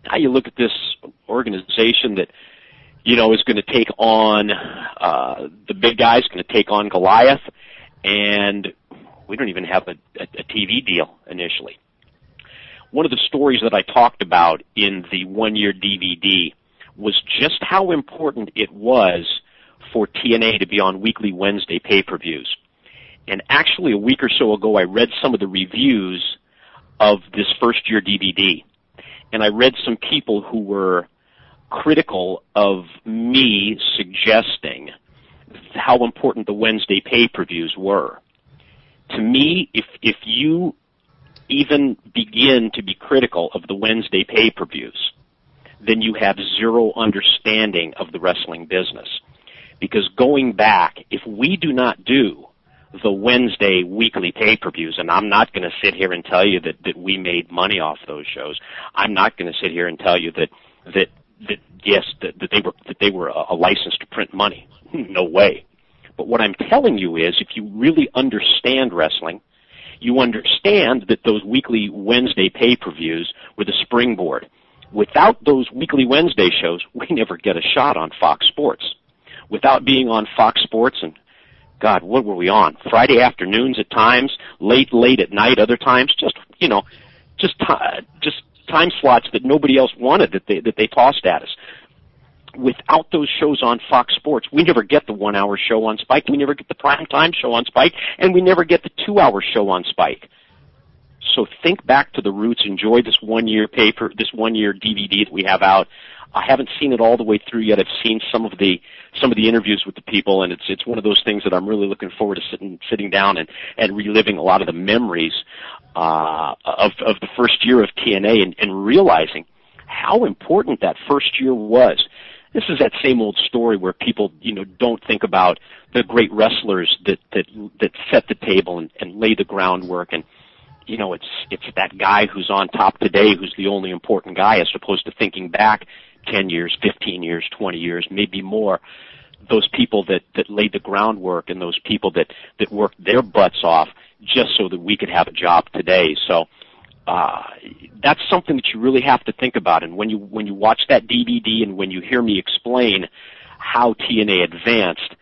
Now you look at this organization that, is going to take on the big guys, going to take on Goliath, and we don't even have a TV deal initially. One of the stories that I talked about in the one-year DVD was just how important it was for TNA to be on weekly Wednesday pay-per-views. And actually, a week or so ago, I read some of the reviews of this first-year DVD. And I read some people who were critical of me suggesting how important the Wednesday pay-per-views were. To me, if you even begin to be critical of the Wednesday pay-per-views, then you have zero understanding of the wrestling business. Because going back, if we do not do the Wednesday weekly pay-per-views, and I'm not going to sit here and tell you that we made money off those shows. I'm not going to sit here and tell you that they were a license to print money. No way. But what I'm telling you is, if you really understand wrestling, you understand that those weekly Wednesday pay-per-views were the springboard. Without those weekly Wednesday shows, we never get a shot on Fox Sports. Without being on Fox Sports, and God, what were we on? Friday afternoons at times, late at night other times, just time slots that nobody else wanted that they tossed at us. Without those shows on Fox Sports, we never get the 1 hour show on Spike, we never get the primetime show on Spike, and we never get the 2 hour show on Spike. So think back to the roots, enjoy this one year DVD that we have out. I haven't seen it all the way through yet. I've seen some of the interviews with the people, and it's one of those things that I'm really looking forward to sitting down and reliving a lot of the memories of the first year of TNA and realizing how important that first year was. This is that same old story where people, don't think about the great wrestlers that set the table and lay the groundwork, and it's that guy who's on top today who's the only important guy, as opposed to thinking back 10 years, 15 years, 20 years, maybe more. Those people that laid the groundwork and those people that worked their butts off just so that we could have a job today. So that's something that you really have to think about. And when you watch that DVD and when you hear me explain how TNA advanced,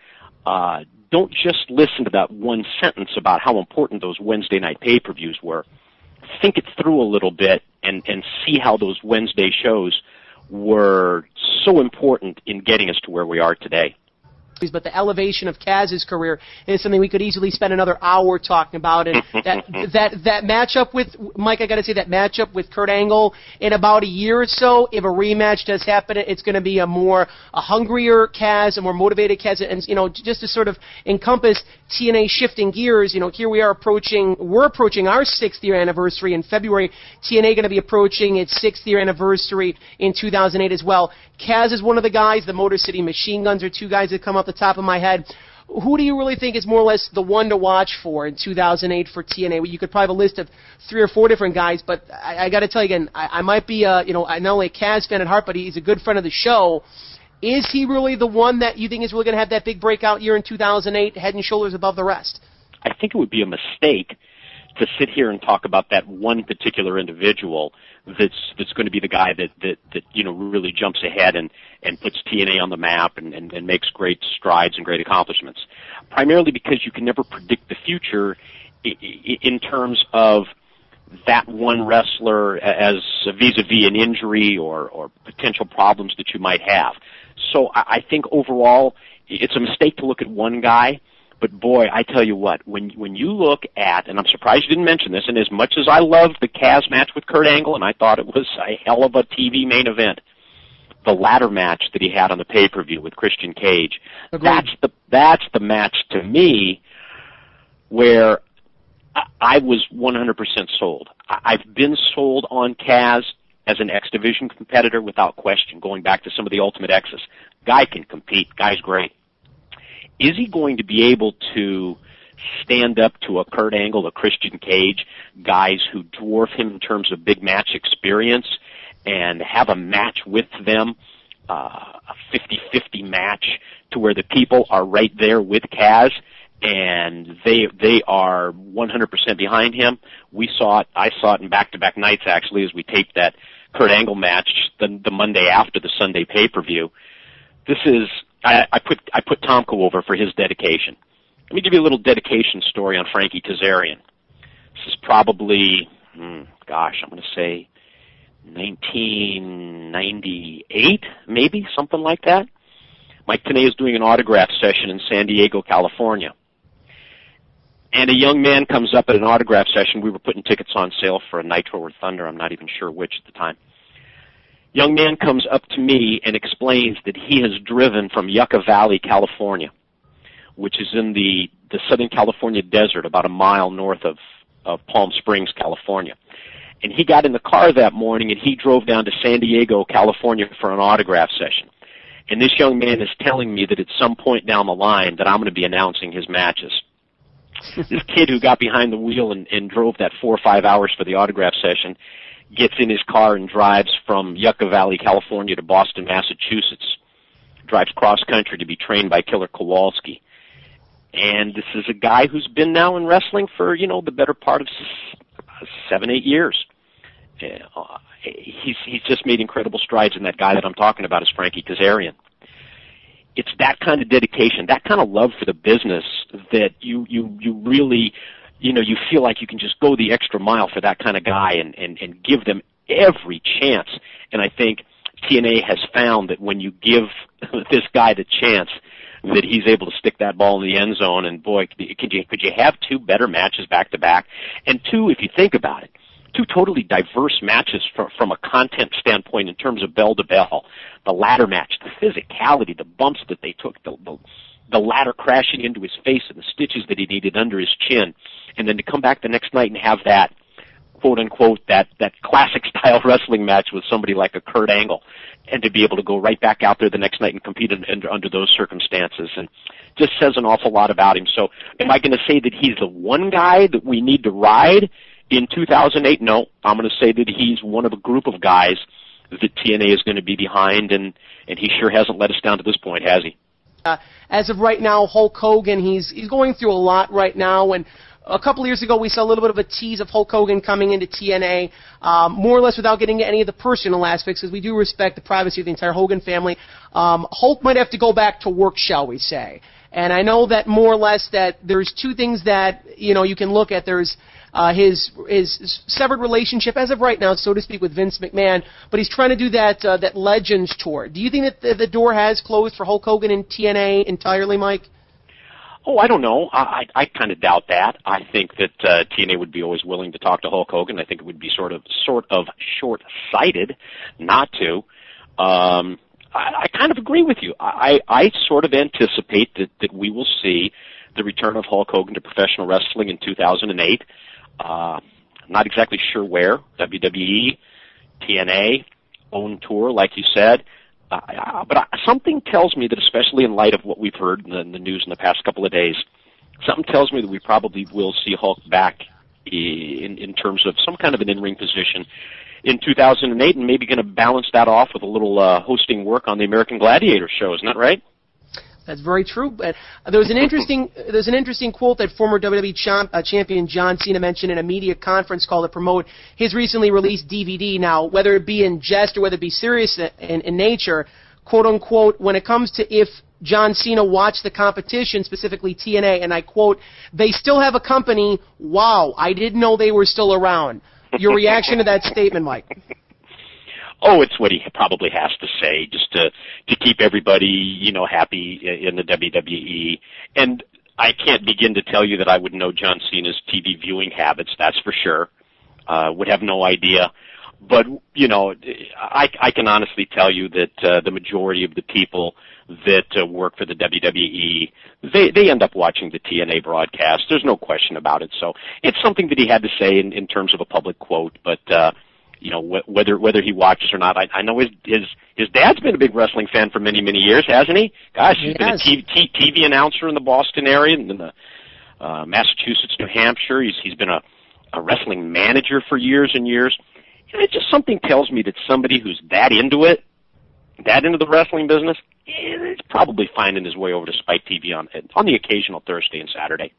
don't just listen to that one sentence about how important those Wednesday night pay-per-views were. Think it through a little bit and see how those Wednesday shows were so important in getting us to where we are today. But the elevation of Kaz's career is something we could easily spend another hour talking about. And that matchup with Mike, I got to say, that matchup with Kurt Angle in about a year or so, if a rematch does happen, it's going to be a hungrier Kaz, a more motivated Kaz, and just to sort of encompass TNA shifting gears. Here we're approaching our 6th year anniversary in February. TNA going to be approaching its 6th year anniversary in 2008 as well. Kaz is one of the guys. The Motor City Machine Guns are two guys that come off the top of my head. Who do you really think is more or less the one to watch for in 2008 for TNA? You could probably have a list of 3 or 4 different guys, but I got to tell you again, I might be I'm not only a Kaz fan at heart, but he's a good friend of the show. Is he really the one that you think is really going to have that big breakout year in 2008, head and shoulders above the rest? I think it would be a mistake to sit here and talk about that one particular individual that's going to be the guy that really jumps ahead and puts TNA on the map and makes great strides and great accomplishments. Primarily because you can never predict the future in terms of that one wrestler as vis-a-vis an injury or potential problems that you might have. So I think overall it's a mistake to look at one guy. But boy, I tell you what, when you look at, and I'm surprised you didn't mention this, and as much as I loved the Kaz match with Kurt Angle, and I thought it was a hell of a TV main event, the ladder match that he had on the pay-per-view with Christian Cage, that's the match to me where I was 100% sold. I've been sold on Kaz as an X Division competitor without question, going back to some of the Ultimate X's. Guy can compete. Guy's great. Is he going to be able to stand up to a Kurt Angle, a Christian Cage, guys who dwarf him in terms of big match experience, and have a match with them, a 50-50 match to where the people are right there with Kaz, and they are 100% behind him? I saw it in back-to-back nights, actually, as we taped that Kurt Angle match the Monday after the Sunday pay-per-view. This is I put Tomko over for his dedication. Let me give you a little dedication story on Frankie Kazarian. This is probably, I'm going to say 1998, maybe, something like that. Mike Tenay is doing an autograph session in San Diego, California. And a young man comes up at an autograph session. We were putting tickets on sale for a Nitro or Thunder. I'm not even sure which at the time. Young man comes up to me and explains that he has driven from Yucca Valley, California, which is in the Southern California desert, about a mile north of Palm Springs, California. And he got in the car that morning and he drove down to San Diego, California for an autograph session. And this young man is telling me that at some point down the line that I'm going to be announcing his matches. This kid who got behind the wheel and drove that 4 or 5 hours for the autograph session gets in his car and drives from Yucca Valley, California to Boston, Massachusetts. Drives cross-country to be trained by Killer Kowalski. And this is a guy who's been now in wrestling for, the better part of 7, 8 years. He's just made incredible strides, and that guy that I'm talking about is Frankie Kazarian. It's that kind of dedication, that kind of love for the business that you really, you feel like you can just go the extra mile for that kind of guy and give them every chance. And I think TNA has found that when you give this guy the chance, that he's able to stick that ball in the end zone. And boy, could you have two better matches back to back? And two, if you think about it, two totally diverse matches from a content standpoint in terms of bell to bell. The ladder match, the physicality, the bumps that they took, the ladder crashing into his face and the stitches that he needed under his chin, and then to come back the next night and have that, quote unquote, that classic style wrestling match with somebody like a Kurt Angle, and to be able to go right back out there the next night and compete under those circumstances, and just says an awful lot about him. So am I going to say that he's the one guy that we need to ride in 2008? No, I'm going to say that he's one of a group of guys that TNA is going to be behind, and he sure hasn't let us down to this point, has he? As of right now, Hulk Hogan, he's going through a lot right now, and a couple of years ago we saw a little bit of a tease of Hulk Hogan coming into TNA, more or less without getting into any of the personal aspects, because we do respect the privacy of the entire Hogan family. Hulk might have to go back to work, shall we say. And I know that more or less that there's two things that, you can look at. There's his severed relationship as of right now, so to speak, with Vince McMahon, but he's trying to do that Legends tour. Do you think that the door has closed for Hulk Hogan and TNA entirely, Mike? Oh, I don't know. I kind of doubt that. I think that TNA would be always willing to talk to Hulk Hogan. I think it would be sort of short-sighted not to. I kind of agree with you. I sort of anticipate that we will see the return of Hulk Hogan to professional wrestling in 2008. I'm not exactly sure where. WWE, TNA, own tour, like you said. But something tells me that, especially in light of what we've heard in the news in the past couple of days, something tells me that we probably will see Hulk back in terms of some kind of an in-ring position in 2008, and maybe going to balance that off with a little hosting work on the American Gladiator show. Isn't that right? That's very true. But there's an interesting quote that former WWE champion John Cena mentioned in a media conference call to promote his recently released DVD. Now, whether it be in jest or whether it be serious in nature, quote unquote, when it comes to if John Cena watched the competition, specifically TNA, and I quote, "They still have a company. Wow, I didn't know they were still around." Your reaction to that statement, Mike? Oh, it's what he probably has to say, just to keep everybody, happy in the WWE. And I can't begin to tell you that I would know John Cena's TV viewing habits, that's for sure. Would have no idea. But, I can honestly tell you that the majority of the people that work for the WWE, they end up watching the TNA broadcast. There's no question about it. So it's something that he had to say in terms of a public quote, but whether he watches or not, I know his dad's been a big wrestling fan for many, many years, hasn't he? Gosh, he's been a TV announcer in the Boston area and in the Massachusetts, New Hampshire. He's been a wrestling manager for years and years. And it just something tells me that somebody who's that into it, that into the wrestling business, is probably finding his way over to Spike TV on the occasional Thursday and Saturday.